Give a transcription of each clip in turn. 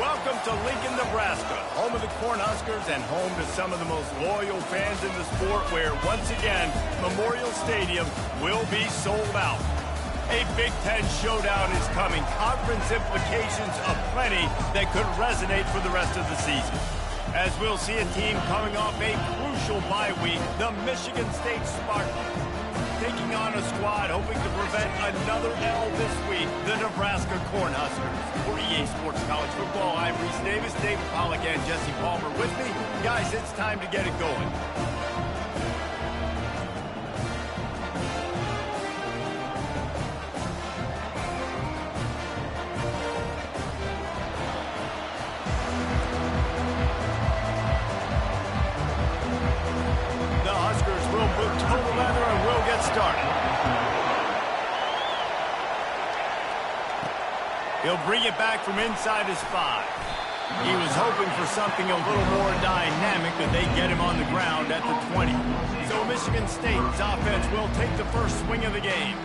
Welcome to Lincoln, Nebraska, home of the Cornhuskers and home to some of the most loyal fans in the sport where, once again, Memorial Stadium will be sold out. A Big Ten showdown is coming. Conference implications aplenty that could resonate for the rest of the season. As we'll see a team coming off a crucial bye week, the Michigan State Spartans, taking on a squad hoping to prevent another L this week, the Nebraska Cornhuskers. For EA Sports College Football, I'm Reese Davis, David Pollack, and Jesse Palmer with me. Guys, it's time to get it going. He'll bring it back from inside his 5. He was hoping for something a little more dynamic, but they get him on the ground at the 20. So Michigan State's offense will take the first swing of the game.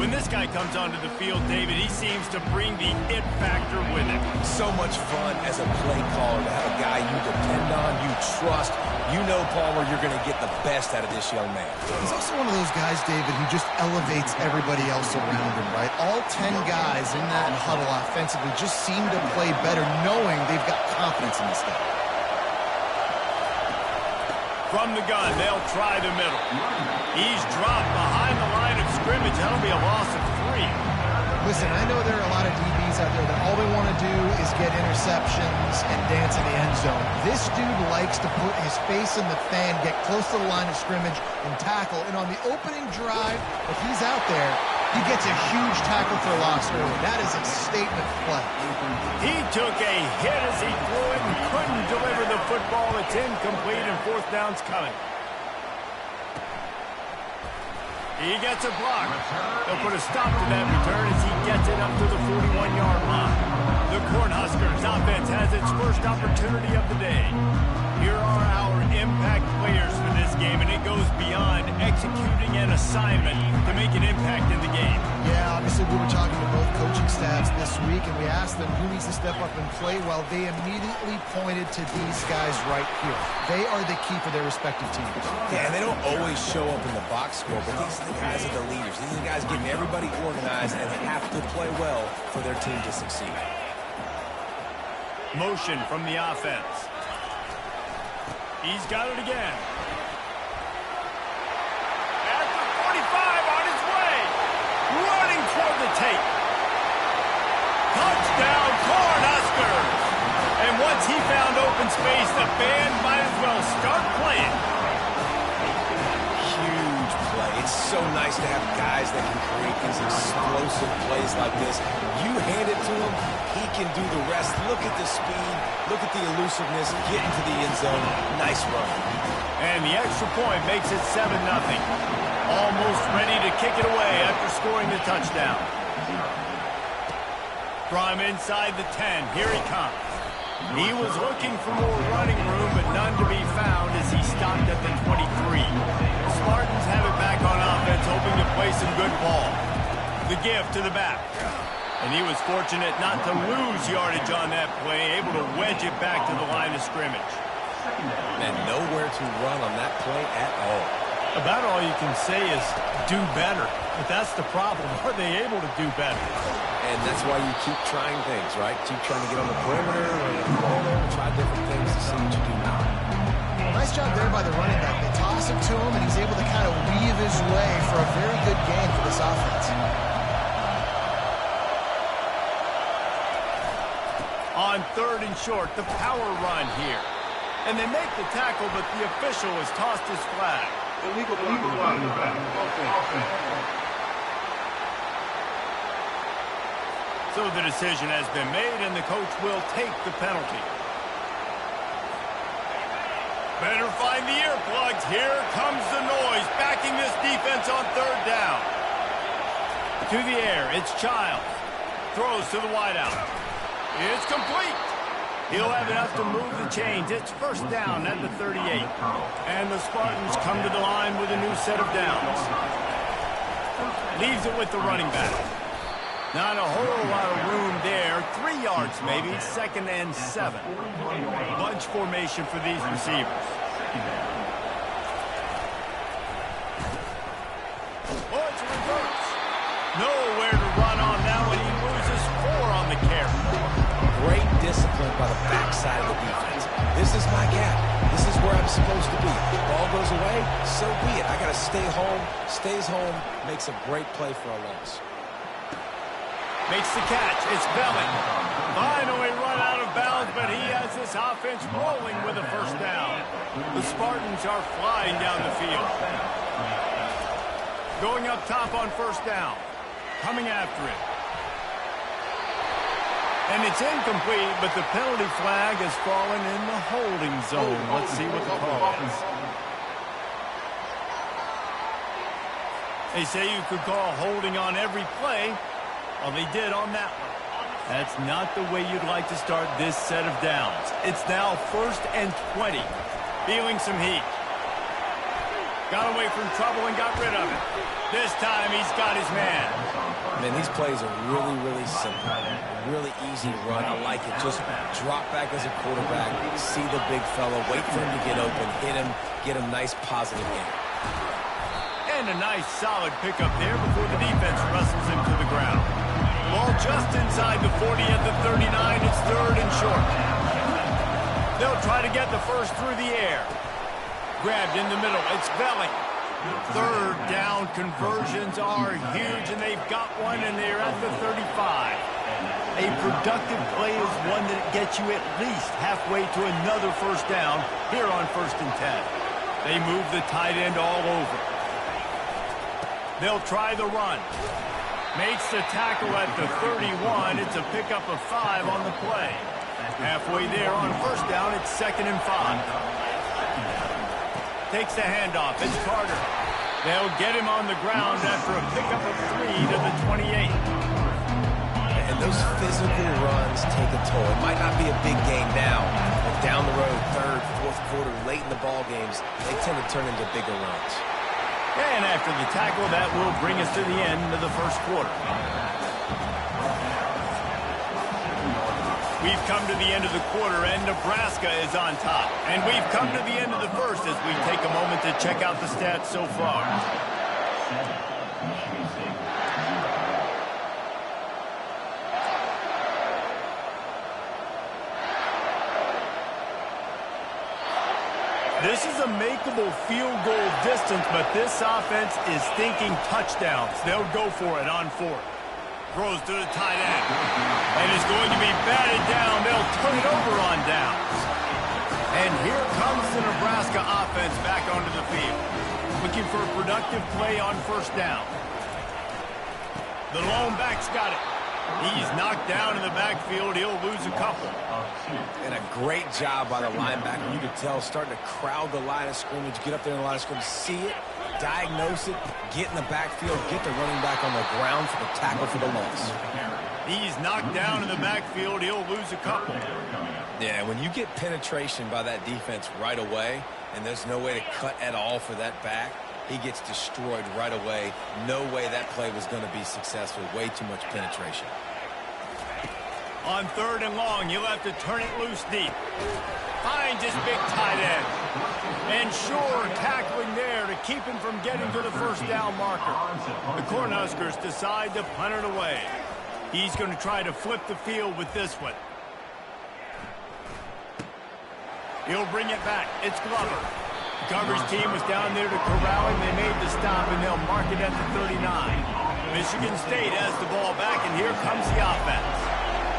When this guy comes onto the field, David, he seems to bring the it factor with him. So much fun as a play caller to have a guy you depend on, you trust. You know, Palmer, you're going to get the best out of this young man. He's also one of those guys, David, who just elevates everybody else around him, right? All 10 guys in that huddle offensively just seem to play better knowing they've got confidence in this guy. From the gun, they'll try the middle. He's dropped behind the line of scrimmage. That'll be a loss of 3. Listen, I know there are a lot of DBs out there that all they want to do is get interceptions and dance in the end zone. This dude likes to put his face in the fan, get close to the line of scrimmage, and tackle. And on the opening drive, if he's out there, he gets a huge tackle for loss early. That is a statement play. He took a hit as he threw it and couldn't deliver the football. It's incomplete and 4th down's coming. He gets a block. They'll put a stop to that return as he gets it up to the 41-yard line. The Cornhuskers offense has its first opportunity of the day. Here are our impact players for this game, and it goes beyond executing an assignment to make an impact in the game. Yeah, obviously we were talking to both coaching staffs this week, and we asked them who needs to step up and play well. They immediately pointed to these guys right here. They are the key for their respective teams. Yeah, and they don't always show up in the box score, but these are the guys are the leaders. These are the guys getting everybody organized and have to play well for their team to succeed. Motion from the offense. He's got it again. At the 45 on his way. Running toward the tape. Touchdown, Cornhuskers! And once he found open space, the band might as well start playing. Huge play. It's so nice to have guys that can create these explosive plays like this. You hand it to him, he can do the rest. Look at the speed. Look at the elusiveness. Get into the end zone. Nice run. And the extra point makes it 7-0. Almost ready to kick it away after scoring the touchdown. From inside the 10, here he comes. He was looking for more running room, but none to be found as he stopped at the 23. The Spartans have it back on offense, hoping to play some good ball. The give to the back. And he was fortunate not to lose yardage on that play, able to wedge it back to the line of scrimmage. And nowhere to run on that play at all. About all you can say is do better. But that's the problem. Are they able to do better? And that's why you keep trying things, right? Keep trying to get on the perimeter and try different things to see what you do now. Well, nice job there by the running back. They toss it to him, and he's able to kind of weave his way for a very good game for this offense. On 3rd and short, the power run here. And they make the tackle, but the official has tossed his flag. Illegal flag in the back. So the decision has been made, and the coach will take the penalty. Better find the earplugs. Here comes the noise, backing this defense on 3rd down. To the air, it's Childs. Throws to the wideout. It's complete. He'll have enough to move the chains. It's 1st down at the 38. And the Spartans come to the line with a new set of downs. Leaves it with the running back. Not a whole lot of room there. 3 yards maybe, 2nd and 7. Bunch formation for these receivers. Oh, it's a reverse. Nowhere to run on that one. He loses 4 on the carry. Great discipline by the backside of the defense. This is my gap. This is where I'm supposed to be. Ball goes away, so be it. I got to stay home. Stays home, makes a great play for a loss. Makes the catch. It's Belling. Finally run out of bounds, but he has this offense rolling with a first down. The Spartans are flying down the field. Going up top on first down. Coming after it. And it's incomplete, but the penalty flag has fallen in the holding zone. Let's see what the call is. They say you could call holding on every play. Well, they did on that one. That's not the way you'd like to start this set of downs. It's now 1st and 20. Feeling some heat. Got away from trouble and got rid of it. This time he's got his man. Man, these plays are really, really simple. Really easy to run. I like it. Just drop back as a quarterback. See the big fella. Wait for him to get open. Hit him. Get him nice positive gain. And a nice solid pickup there before the defense wrestles him to the ground. Ball just inside the 40 at the 39. It's 3rd and short. They'll try to get the first through the air. Grabbed in the middle. It's Belling. 3rd down conversions are huge, and they've got one, and they're at the 35. A productive play is one that gets you at least halfway to another first down here on 1st and 10. They move the tight end all over. They'll try the run. Makes the tackle at the 31. It's a pickup of 5 on the play. Halfway there on first down, it's 2nd and 5. Takes the handoff. It's Carter. They'll get him on the ground after a pickup of 3 to the 28. And those physical runs take a toll. It might not be a big game now, but down the road, 3rd, 4th quarter, late in the ball games, they tend to turn into bigger runs. And after the tackle, that will bring us to the end of the 1st quarter. We've come to the end of the quarter, and Nebraska is on top. And we've come to the end of the 1st as we take a moment to check out the stats so far. This is a makeable field goal distance, but this offense is thinking touchdowns. They'll go for it on 4th. Throws to the tight end. And is going to be batted down. They'll turn it over on downs. And here comes the Nebraska offense back onto the field. Looking for a productive play on first down. The lone back's got it. He's knocked down in the backfield. He'll lose a couple. And a great job by the linebacker. You could tell starting to crowd the line of scrimmage, get up there in the line of scrimmage, see it, diagnose it, get in the backfield, get the running back on the ground for the tackle for the loss. He's knocked down in the backfield. He'll lose a couple. Yeah, when you get penetration by that defense right away, and there's no way to cut at all for that back, he gets destroyed right away. No way that play was going to be successful. Way too much penetration. On 3rd and long, he'll have to turn it loose deep. Finds his big tight end. And sure, tackling there to keep him from getting to the first down marker. The Cornhuskers decide to punt it away. He's going to try to flip the field with this one. He'll bring it back. It's Glover. The coverage team was down there to corral him. They made the stop, and they'll mark it at the 39. Michigan State has the ball back, and here comes the offense.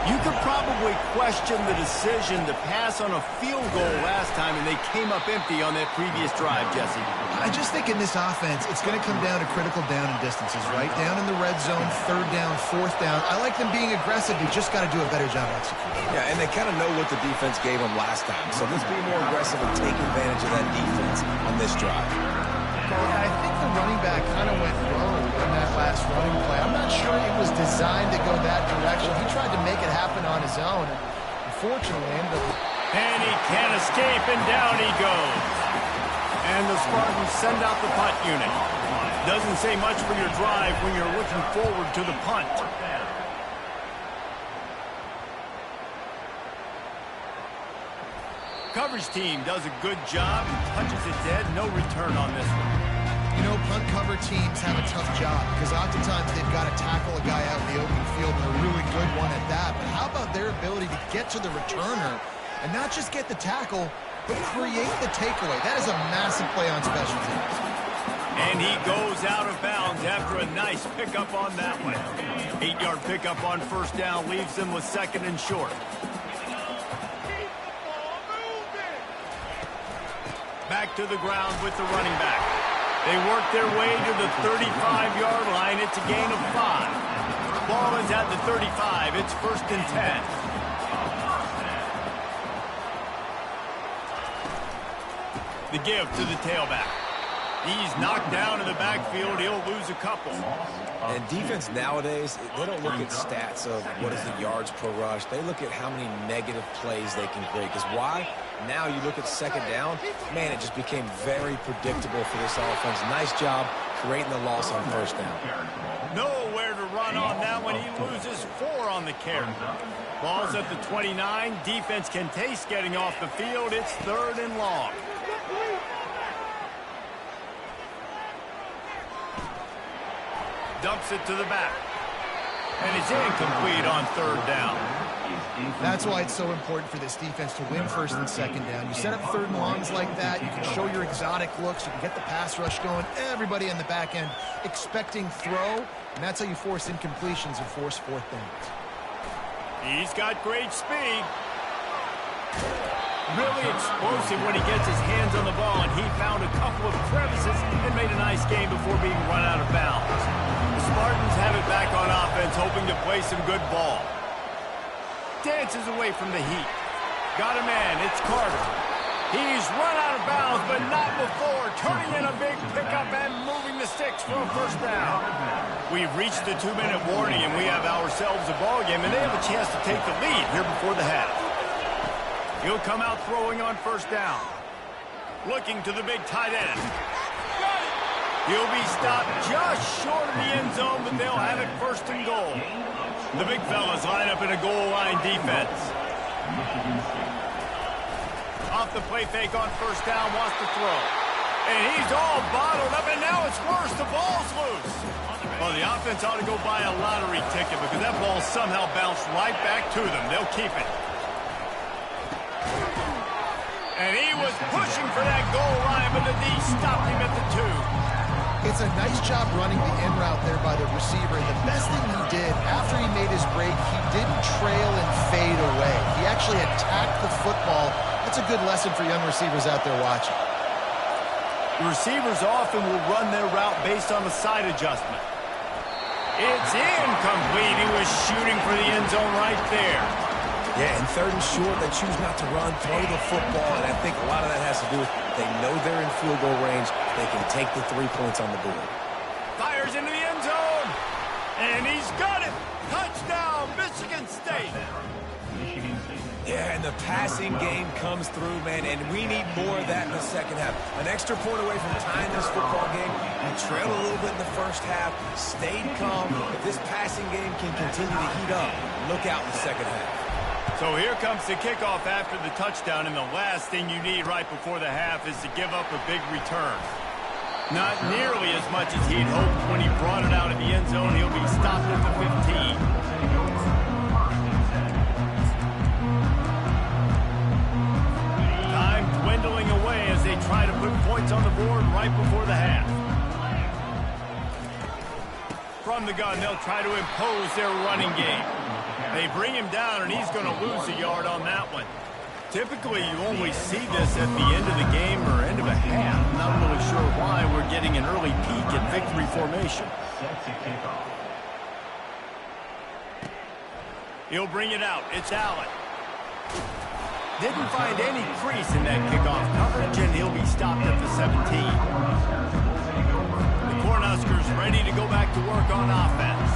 You could probably question the decision to pass on a field goal last time, and they came up empty on that previous drive, Jesse. I just think in this offense, it's going to come down to critical down and distances, right? Down in the red zone, 3rd down, 4th down. I like them being aggressive. They just got to do a better job executing. Yeah, and they kind of know what the defense gave them last time. So let's be more aggressive and take advantage of that defense on this drive. I think the running back kind of went rogue on that last running play. I'm not sure it was designed to go that direction. He tried to make it happen on his own, and unfortunately ended up... And he can't escape, and down he goes. And the Spartans send out the punt unit. Doesn't say much for your drive when you're looking forward to the punt. Coverage team does a good job and punches it dead. No return on this one. You know, punt cover teams have a tough job because oftentimes they've got to tackle a guy out in the open field, and a really good one at that. But how about their ability to get to the returner and not just get the tackle, but create the takeaway? That is a massive play on special teams. And he goes out of bounds after a nice pickup on that one. 8-yard pickup on first down leaves them with second and short. Back to the ground with the running back. They work their way to the 35-yard line. It's a gain of 5. Ball is at the 35. It's first and 10. The give to the tailback. He's knocked down in the backfield. He'll lose a couple. And defense nowadays, they don't look at stats of what is the yards per rush. They look at how many negative plays they can create. Because why? Now you look at second down, man, it just became very predictable for this offense. Nice job creating the loss on first down. Nowhere to run on that one. He loses 4 on the carry. Ball's at the 29. Defense can taste getting off the field. It's third and long. Dumps it to the back. And it's incomplete on third down. That's why it's so important for this defense to win first and second down. You set up third and longs like that, you can show your exotic looks, you can get the pass rush going, everybody in the back end expecting throw, and that's how you force incompletions and force fourth downs. He's got great speed. Really explosive when he gets his hands on the ball, and he found a couple of crevices and made a nice game before being run out of bounds. The Spartans have it back on offense, hoping to play some good ball. Dances away from the heat. Got a man. It's Carter. He's run out of bounds, but not before. Turning in a big pickup and moving the sticks for a first down. We've reached the 2-minute warning, and we have ourselves a ball game, and they have a chance to take the lead here before the half. He'll come out throwing on first down. Looking to the big tight end. He'll be stopped just short of the end zone, but they'll have it first and goal. The big fellas line up in a goal line defense. Off the play fake on first down, wants to throw. And he's all bottled up, and now it's worse. The ball's loose. Well, the offense ought to go buy a lottery ticket because that ball somehow bounced right back to them. They'll keep it. And he was pushing for that goal line, but the D stopped him at the 2. It's a nice job running the in route there by the receiver. And the best thing he did after he made his break, he didn't trail and fade away. He actually attacked the football. That's a good lesson for young receivers out there watching. The receivers often will run their route based on a side adjustment. It's incomplete. He was shooting for the end zone right there. Yeah, and third and short, they choose not to run, throw the football, and I think a lot of that has to do with they know they're in field goal range. They can take the 3 points on the board. Fires into the end zone, and he's got it. Touchdown, Michigan State. Yeah, and the passing game comes through, man, and we need more of that in the second half. An extra point away from tying this football game. We trailed a little bit in the first half, stayed calm. If this passing game can continue to heat up, look out in the second half. So here comes the kickoff after the touchdown, and the last thing you need right before the half is to give up a big return. Not nearly as much as he'd hoped when he brought it out of the end zone. He'll be stopped at the 15. Time dwindling away as they try to put points on the board right before the half. From the gun, they'll try to impose their running game. They bring him down, and he's going to lose a yard on that one. Typically, you only see this at the end of the game or end of a half. I'm not really sure why we're getting an early peek at victory formation. He'll bring it out. It's Allen. Didn't find any crease in that kickoff coverage, and he'll be stopped at the 17. The Cornhuskers ready to go back to work on offense.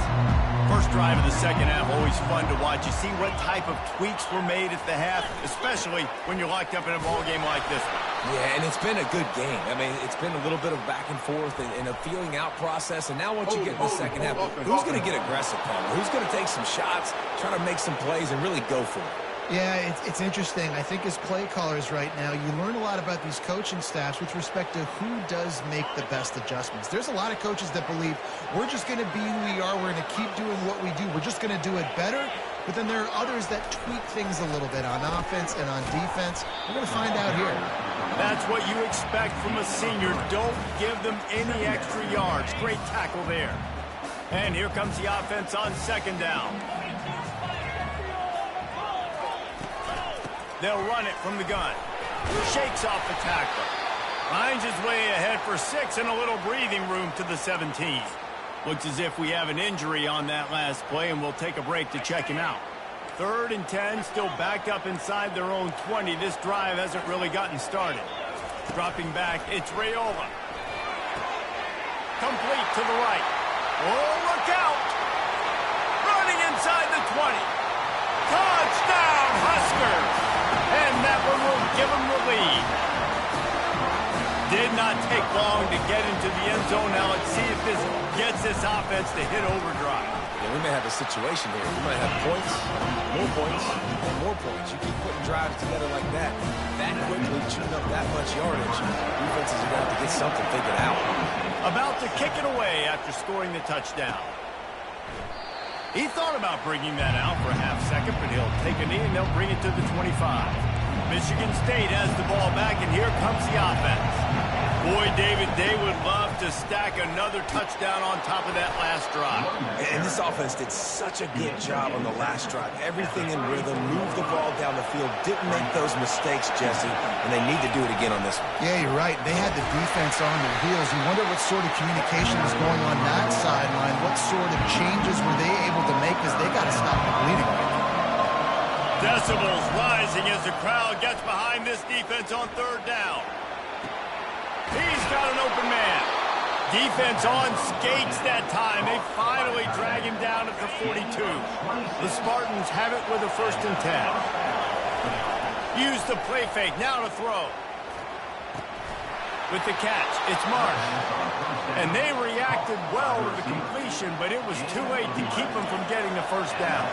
First drive of the second half, always fun to watch. You see what type of tweaks were made at the half, especially when you're locked up in a ball game like this one. Yeah, and it's been a good game. I mean, it's been a little bit of back and forth and a feeling out process. And now once you get in the second half, who's going to get aggressive, Palmer? Who's going to take some shots, try to make some plays, and really go for it? Yeah, it's interesting. I think as play callers right now, you learn a lot about these coaching staffs with respect to who does make the best adjustments. There's a lot of coaches that believe we're just going to be who we are. We're going to keep doing what we do. We're just going to do it better. But then there are others that tweak things a little bit on offense and on defense. We're going to find out here. That's what you expect from a senior. Don't give them any extra yards. Great tackle there. And here comes the offense on second down. They'll run it from the gun. Shakes off the tackle. Finds his way ahead for 6 and a little breathing room to the 17. Looks as if we have an injury on that last play, and we'll take a break to check him out. 3rd and 10, still backed up inside their own 20. This drive hasn't really gotten started. Dropping back, it's Rayola. Complete to the right. Oh, look out! Running inside the 20. Touchdown, Huskers! And that one will give them the lead. Did not take long to get into the end zone. Now let's see if this gets this offense to hit overdrive. Yeah, we may have a situation here. We might have points, and more points. You keep putting drives together like that quickly, chewing up that much yardage, defenses are going to have to get something figured out. About to kick it away after scoring the touchdown. He thought about bringing that out for a half second, but he'll take a knee and they'll bring it to the 25. Michigan State has the ball back, and here comes the offense. Boy, David, they would love to stack another touchdown on top of that last drive. And this offense did such a good job on the last drive. Everything in rhythm, moved the ball down the field, didn't make those mistakes, Jesse, and they need to do it again on this one. Yeah, you're right. They had the defense on their heels. You wonder what sort of communication was going on that sideline. What sort of changes were they able to make, because they got to stop the bleeding right now. Decibels rising as the crowd gets behind this defense on 3rd down. He's got an open man. Defense on skates that time. They finally drag him down at the 42. The Spartans have it with a 1st and 10. Use the play fake. Now to throw. With the catch, it's Marsh. And they reacted well to the completion, but it was too late to keep them from getting the 1st down.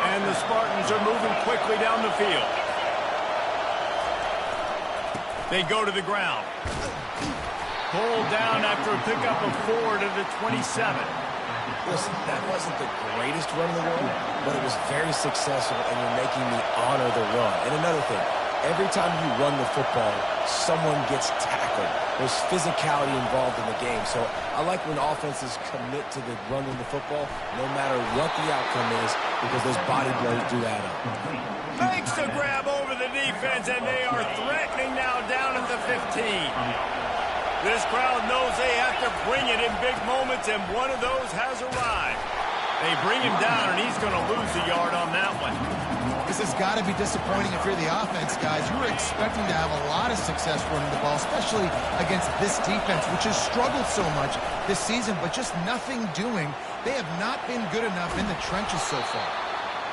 And the Spartans are moving quickly down the field. They go to the ground. Pulled down after a pickup of 4 to the 27. Listen, that wasn't the greatest run in the world, but it was very successful, and you're making me honor the run. And another thing, every time you run the football, someone gets tackled. There's physicality involved in the game. So I like when offenses commit to the running the football, no matter what the outcome is, because those body blows do add up. Makes the grab over the defense, and they are threatening now down at the 15. This crowd knows they have to bring it in big moments, and one of those has arrived. They bring him down, and he's going to lose a yard on that one. This has got to be disappointing if you're the offense, guys. You were expecting to have a lot of success running the ball, especially against this defense, which has struggled so much this season, but just nothing doing. They have not been good enough in the trenches so far.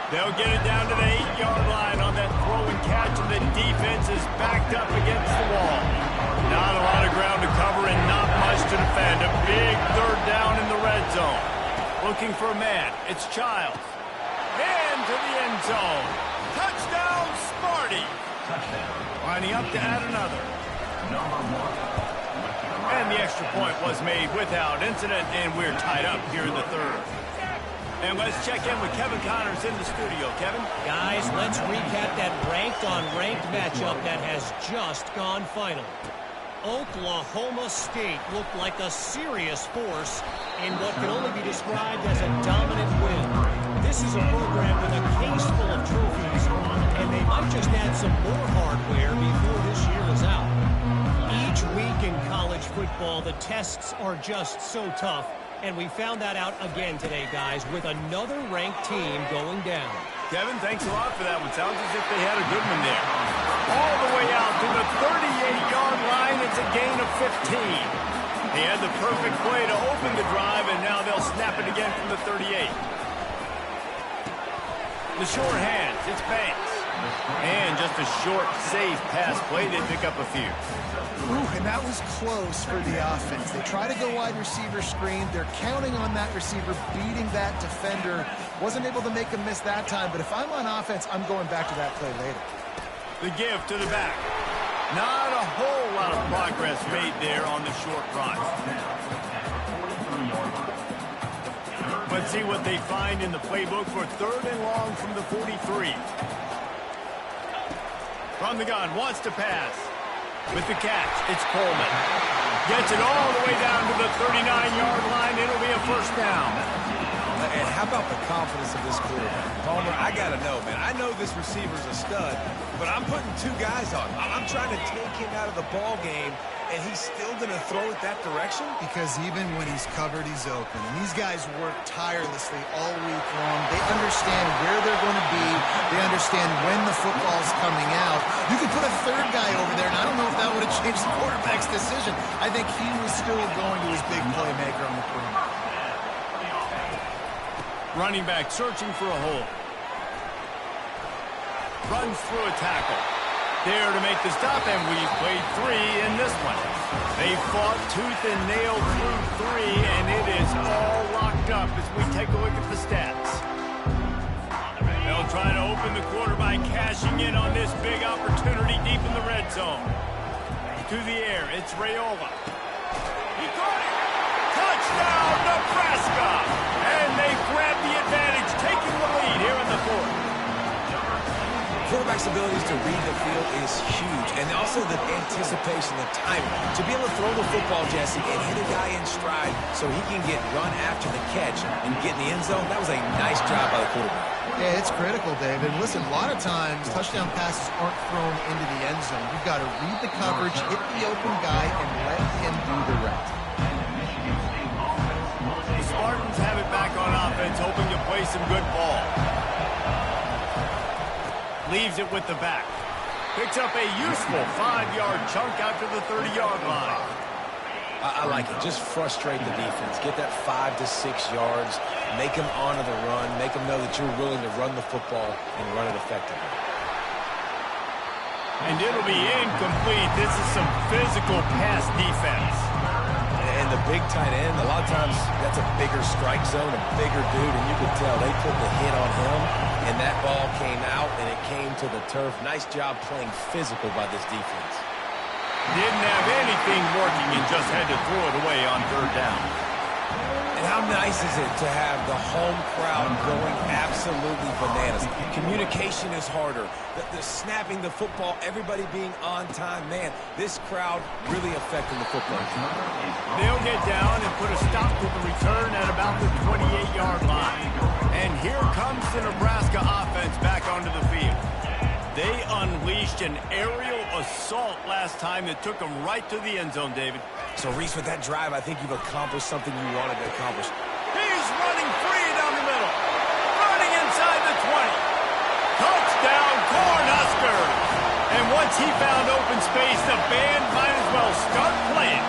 They'll get it down to the 8-yard line on that throw and catch, and the defense is backed up against the wall. Not a lot of ground to cover and not much to defend. A big 3rd down in the red zone. Looking for a man. It's Childs. Into the end zone. Touchdown, Sparty. Lining up to add another. And the extra point was made without incident, and we're tied up here in the 3rd. And let's check in with Kevin Connors in the studio. Kevin? Guys, let's recap that ranked-on-ranked matchup that has just gone final. Oklahoma State looked like a serious force in what can only be described as a dominant win. This is a program with a case full of trophies, and they might just add some more hardware before this year is out. Each week in college football, the tests are just so tough. And we found that out again today, guys, with another ranked team going down. Kevin, thanks a lot for that one. Sounds as if they had a good one there. All the way out to the 38-yard line. It's a gain of 15. He had the perfect play to open the drive, and now they'll snap it again from the 38. The short hands, it's Banks. And just a short, safe pass play. They pick up a few. Ooh, and that was close for the offense. They try to go wide receiver screen. They're counting on that receiver beating that defender. Wasn't able to make a miss that time, but if I'm on offense, I'm going back to that play later. The give to the back. Not a whole lot of progress made there on the short run. Let's see what they find in the playbook for 3rd and long from the 43. From the gun, wants to pass. With the catch, it's Coleman. Gets it all the way down to the 39-yard line. It'll be a first down. And how about the confidence of this quarterback? Palmer, I got to know, man. I know this receiver's a stud, but I'm putting 2 guys on him. I'm trying to take him out of the ball game, and he's still going to throw it that direction? Because even when he's covered, he's open. And these guys work tirelessly all week long. They understand where they're going to be. They understand when the football's coming out. You could put a 3rd guy over there, and I don't know if that would have changed the quarterback's decision. I think he was still going to his big playmaker on the perimeter. Running back searching for a hole. Runs through a tackle. There to make the stop, and we've played 3 in this one. They fought tooth and nail through 3, and it is all locked up as we take a look at the stats. They'll try to open the quarter by cashing in on this big opportunity deep in the red zone. To the air, it's Raiola. He caught it! Touchdown, Nebraska! And they grab the advantage, taking the lead here in the 4th. Quarterback's abilities to read the field is huge, and also the anticipation, the timing. To be able to throw the football, Jesse, and hit a guy in stride so he can get run after the catch and get in the end zone, that was a nice job by the quarterback. Yeah, it's critical, David. Listen, a lot of times touchdown passes aren't thrown into the end zone. You've got to read the coverage, hit the open guy, and let him do the rest. The Spartans have it back on offense, hoping to play some good ball. Leaves it with the back. Picks up a useful 5-yard chunk out to the 30-yard line. I like it. Just frustrate the defense. Get that 5 to 6 yards. Make them honor the run. Make them know that you're willing to run the football and run it effectively. And it'll be incomplete. This is some physical pass defense. And the big tight end, a lot of times that's a bigger strike zone, a bigger dude, and you could tell they put the hit on him, and that ball came out, and it came to the turf. Nice job playing physical by this defense. Didn't have anything working and just had to throw it away on 3rd down. And how nice is it to have the home crowd going absolutely bananas? Communication is harder. The snapping the football, everybody being on time. Man, this crowd really affecting the football. They'll get down and put a stop to the return at about the 28-yard line. And here comes the Nebraska offense back onto the field. They unleashed an aerial assault last time that took them right to the end zone, David. So, Reese, with that drive, I think you've accomplished something you wanted to accomplish. He's running free down the middle. Running inside the 20. Touchdown, Cornhuskers. And once he found open space, the band might as well start playing.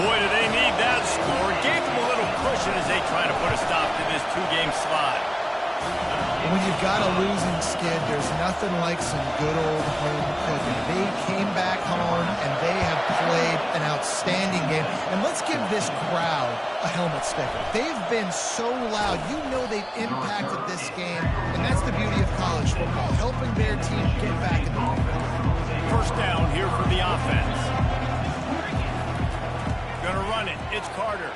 Boy, do they need that score. Gave them a little cushion as they try to put a stop to this 2-game slide. When you've got a losing skid, there's nothing like some good old home cooking. They came back home, and they have played an outstanding game. And let's give this crowd a helmet sticker. They've been so loud. You know they've impacted this game, and that's the beauty of college football, helping their team get back in the game. First down here for the offense. Gonna run it. It's Carter.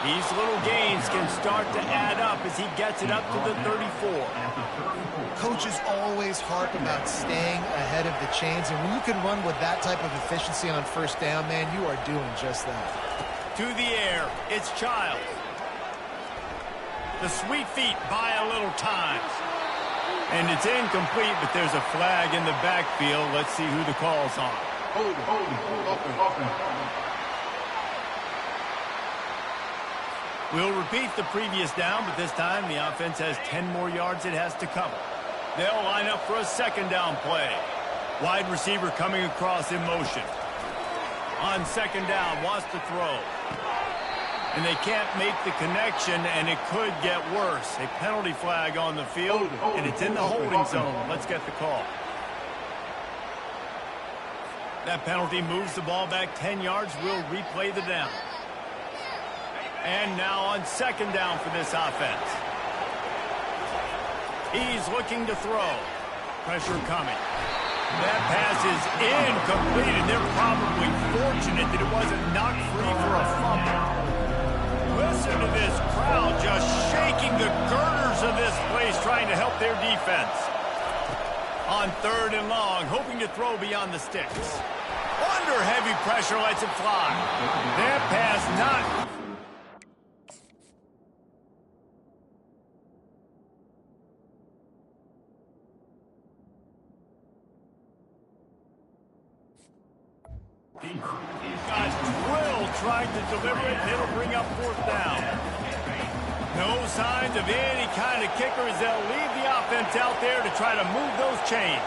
These little gains can start to add up as he gets it up to the 34. Coaches always harp about staying ahead of the chains, and when you can run with that type of efficiency on first down, man, you are doing just that. To the air, it's Childs. The sweet feet buy a little time. And it's incomplete, but there's a flag in the backfield. Let's see who the call's on. Hold open. We'll repeat the previous down, but this time the offense has 10 more yards it has to cover. They'll line up for a 2nd down play. Wide receiver coming across in motion. On 2nd down, wants to throw. And they can't make the connection, and it could get worse. A penalty flag on the field, and it's in the holding zone. Let's get the call. That penalty moves the ball back 10 yards. We'll replay the down. And now on second down for this offense. He's looking to throw. Pressure coming. That pass is incomplete, and they're probably fortunate that it wasn't knocked free for a fumble. Listen to this crowd just shaking the girders of this place, trying to help their defense. On third and long, hoping to throw beyond the sticks. Under heavy pressure, lets it fly. That pass not... Got drilled trying to deliver it, and it'll bring up fourth down. No signs of any kind of kicker as they'll leave the offense out there to try to move those chains.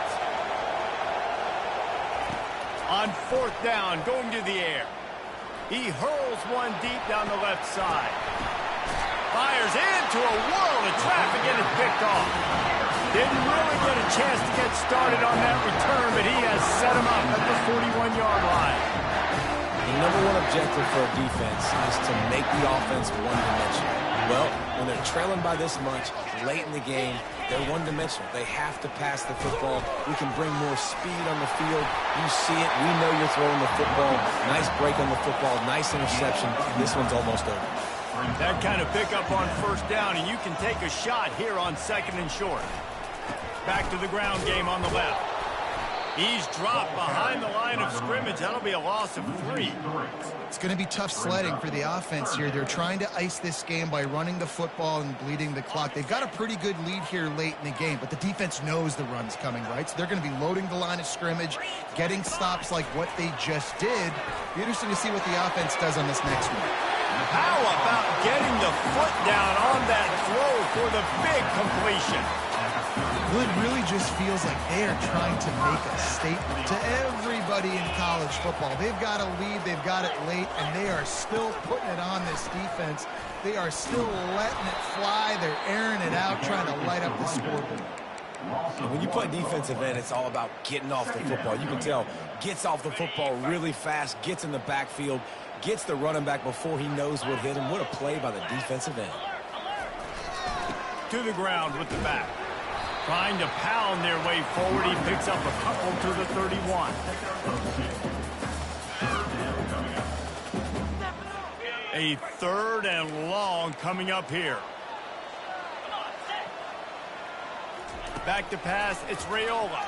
On fourth down, going to the air. He hurls one deep down the left side. Fires into a world of traffic and it's picked off. Didn't really get a chance to get started on that return, but he has set him up at the 41-yard line. The number one objective for a defense is to make the offense one-dimensional. Well, when they're trailing by this much late in the game, they're one-dimensional. They have to pass the football. We can bring more speed on the field. You see it. We know you're throwing the football. Nice break on the football. Nice interception. This one's almost over. That kind of pickup on first down, and you can take a shot here on second and short. Back to the ground game on the left. He's dropped behind the line of scrimmage. That'll be a loss of 3. It's going to be tough sledding for the offense here. They're trying to ice this game by running the football and bleeding the clock. They've got a pretty good lead here late in the game, but the defense knows the run's coming, right? So they're going to be loading the line of scrimmage, getting stops like what they just did. Be interesting to see what the offense does on this next one. How about getting the foot down on that throw for the big completion? It really just feels like they are trying to make a statement to everybody in college football. They've got a lead, they've got it late, and they are still putting it on this defense. They are still letting it fly. They're airing it out, trying to light up the scoreboard. When you play defensive end, it's all about getting off the football. You can tell, gets off the football really fast, gets in the backfield, gets the running back before he knows what hit him. What a play by the defensive end. To the ground with the back. Trying to pound their way forward. He picks up a couple to the 31. A third and long coming up here. Back to pass. It's Raiola.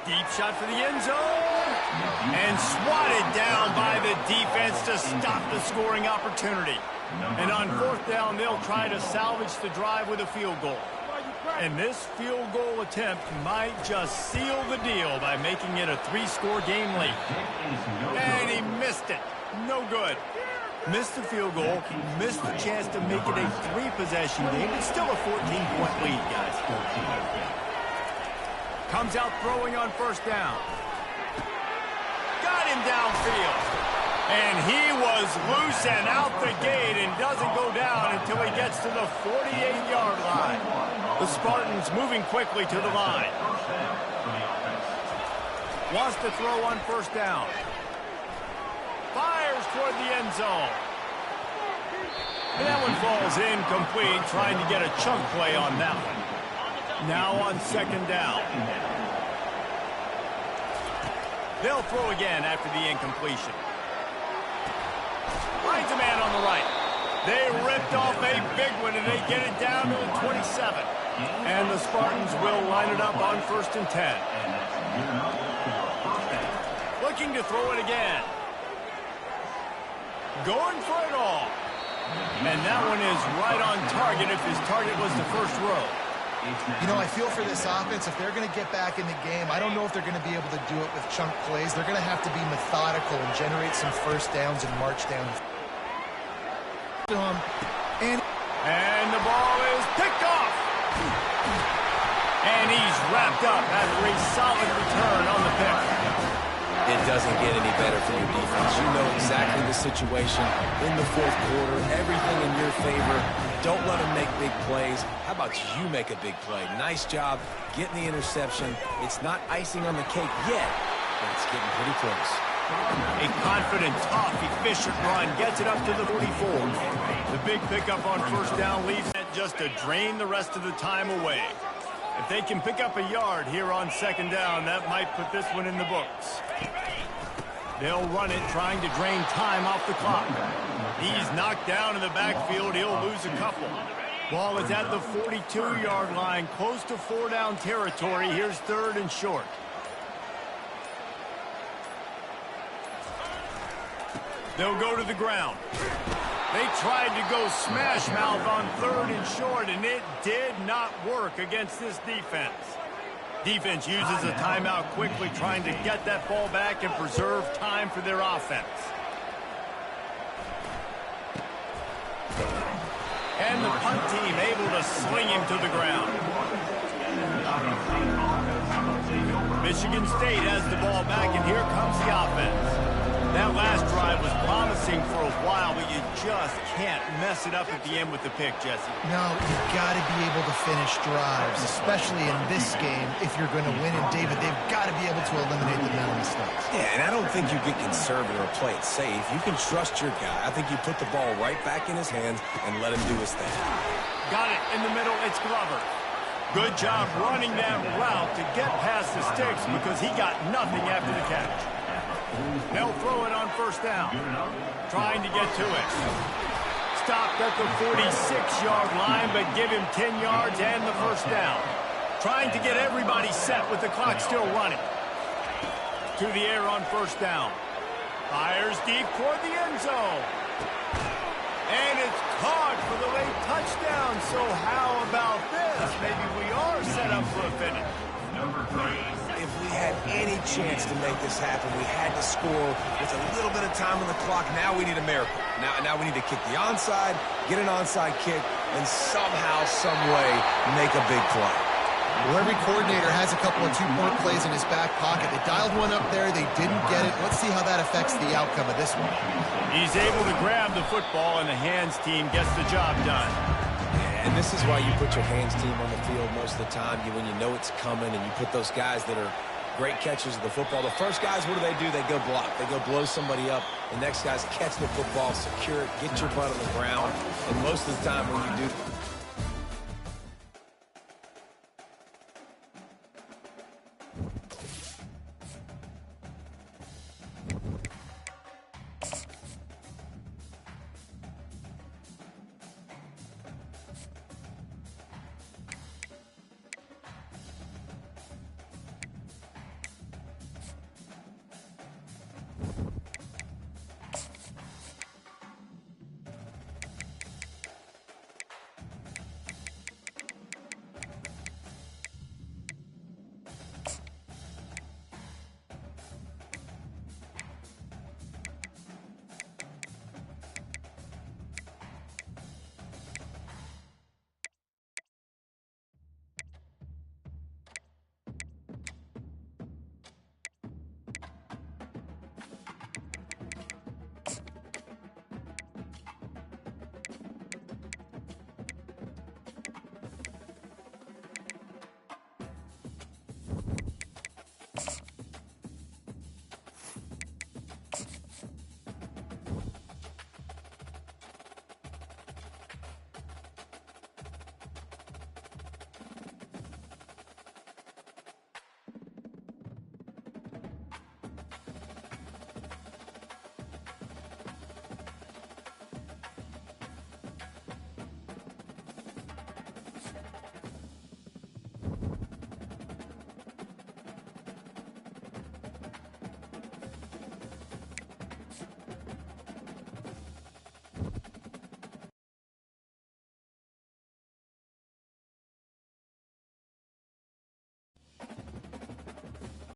Deep shot for the end zone. And swatted down by the defense to stop the scoring opportunity. And on fourth down, they'll try to salvage the drive with a field goal. And this field goal attempt might just seal the deal by making it a 3-score game late. And he missed it. No good. Missed the field goal, missed the chance to make it a 3-possession game. It's still a 14-point lead, guys. Comes out throwing on first down. Got him downfield. And he was loose and out the gate and doesn't go down until he gets to the 48-yard line. The Spartans moving quickly to the line. Wants to throw on first down. Fires toward the end zone. And that one falls incomplete, trying to get a chunk play on that one. Now on second down. They'll throw again after the incompletion. Finds a man on the right. They ripped off a big one, and they get it down to the 27. And the Spartans will line it up on first and 10. Looking to throw it again. Going for it all. And that one is right on target if his target was the first row. You know, I feel for this offense, if they're going to get back in the game, I don't know if they're going to be able to do it with chunk plays. They're going to have to be methodical and generate some first downs and march down. And the ball is picked off. And he's wrapped up after a solid return on the pick. It doesn't get any better for your defense. You know exactly the situation in the fourth quarter, everything in your favor. Don't let them make big plays. How about you make a big play? Nice job getting the interception. It's not icing on the cake yet, but it's getting pretty close. A confident, tough, efficient run gets it up to the 44. The big pickup on first down leaves it just to drain the rest of the time away. If they can pick up a yard here on second down, that might put this one in the books. They'll run it, trying to drain time off the clock. He's knocked down in the backfield. He'll lose a couple. Ball is at the 42-yard line, close to 4-down territory. Here's third and short. They'll go to the ground. They tried to go smash mouth on third and short, and it did not work against this defense. Defense uses a timeout quickly, trying to get that ball back and preserve time for their offense. And the punt team able to sling him to the ground. Michigan State has the ball back, and here comes the offense. That last drive was promising for a while, but you just can't mess it up at the end with the pick, Jesse. No, you've got to be able to finish drives, especially in this game. If you're going to win, and David, they've got to be able to eliminate the mental mistakes. Yeah, and I don't think you get conservative or play it safe. You can trust your guy. I think you put the ball right back in his hands and let him do his thing. Got it in the middle. It's Glover. Good job running that route to get past the sticks because he got nothing after the catch. They'll throw it on first down. Trying to get to it. Stopped at the 46-yard line, but give him 10 yards and the first down. Trying to get everybody set with the clock still running. To the air on first down. Fires deep toward the end zone. And it's caught for the late touchdown. So how about this? Maybe we are set up for a finish. If we had any chance to make this happen, we had to score with a little bit of time on the clock. Now we need a miracle. Now we need to kick the onside, get an onside kick, and somehow, some way, make a big play. Well, every coordinator has a couple of two-point plays in his back pocket. They dialed one up there. They didn't get it. Let's see how that affects the outcome of this one. He's able to grab the football, and the hands team gets the job done. And this is why you put your hands team on the field most of the time, when you know it's coming, and you put those guys that are great catchers of the football. The first guys, what do? They go block. They go blow somebody up. The next guys catch the football, secure it, get your butt on the ground. And most of the time when you do